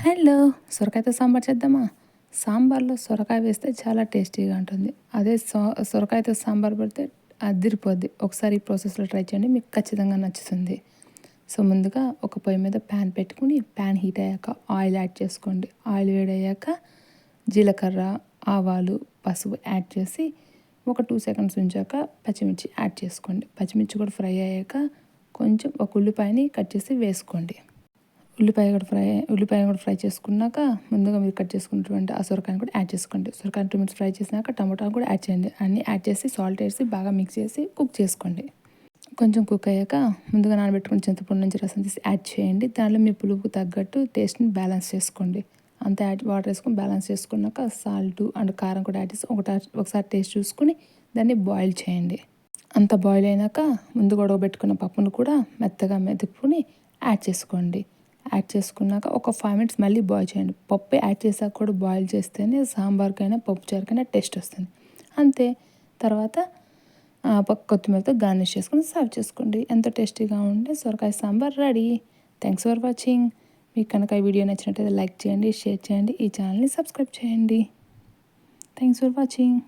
Hello! సొరకాయతో sambar చేద్దామా? సాంబార్‌లో సొరకాయ వేస్తే చాలా టేస్టీగా ఉంటుంది. అదే సొరకాయతో సాంబార్ పెడితే అదిరిపోద్ది. ఒకసారి ఈ ప్రాసెస్‌లో ట్రై చేయండి. మీకు ఖచ్చితంగా నచ్చుతుంది. సో, ముందుగా ఒక పొయ్యి మీద ప్యాన్ పెట్టుకొని, ప్యాన్ హీట్ అయ్యాక ఆయిల్ యాడ్ చేసుకోండి. ఆయిల్ వేడయ్యాక జీలకర్ర, ఆవాలు, పసుపు యాడ్ చేసి ఒక 2 సెకండ్స్ ఉంచాక పచ్చిమిర్చి యాడ్ చేసుకోండి. పచ్చిమిర్చి కూడా ఫ్రై అయ్యాక కొంచెం ఒక ఉల్లిపాయని కట్ చేసి వేసుకోండి. ఉల్లిపాయ కూడా ఫ్రై చేసుకున్నాక ముందుగా మీరు కట్ చేసుకున్నటువంటి ఆ సొరకాయని కూడా యాడ్ చేసుకోండి. సొరకాయ 2 మినిట్స్ ఫ్రై చేసినాక టమాటా కూడా యాడ్ చేయండి. అన్నీ యాడ్ చేసి సాల్ట్ వేసి బాగా మిక్స్ చేసి కుక్ చేసుకోండి. కొంచెం కుక్ అయ్యాక ముందుగా నానబెట్టుకుని చింతపండు నుంచి రసం తీసి యాడ్ చేయండి. దానిలో మీ పులుపుకు తగ్గట్టు టేస్ట్ని బ్యాలెన్స్ చేసుకోండి. అంతా వాటర్ వేసుకొని బ్యాలెన్స్ చేసుకున్నాక సాల్ట్ అండ్ కారం కూడా యాడ్ చేసి ఒకసారి టేస్ట్ చూసుకుని దాన్ని బాయిల్ చేయండి. అంత బాయిల్ అయినాక ముందు ఉడకబెట్టుకున్న పప్పును కూడా మెత్తగా మెదుపుని యాడ్ చేసుకోండి. యాడ్ చేసుకున్నాక ఒక 5 మినిట్స్ మళ్ళీ బాయిల్ చేయండి. పప్పు యాడ్ చేసాక కూడా బాయిల్ చేస్తేనే సాంబార్కైనా పప్పుచారుకైనా టేస్ట్ వస్తుంది. అంతే. తర్వాత కొత్తిమీరతో గార్నిష్ చేసుకొని సర్వ్ చేసుకోండి. ఎంతో టేస్టీగా ఉండే సొరకాయ sambar ready. Thanks for watching. మీకు కనుక ఈ వీడియో నచ్చినట్లయితే లైక్ చేయండి, షేర్ చేయండి, ఈ ఛానల్ని సబ్స్క్రైబ్ చేయండి. Thanks for watching.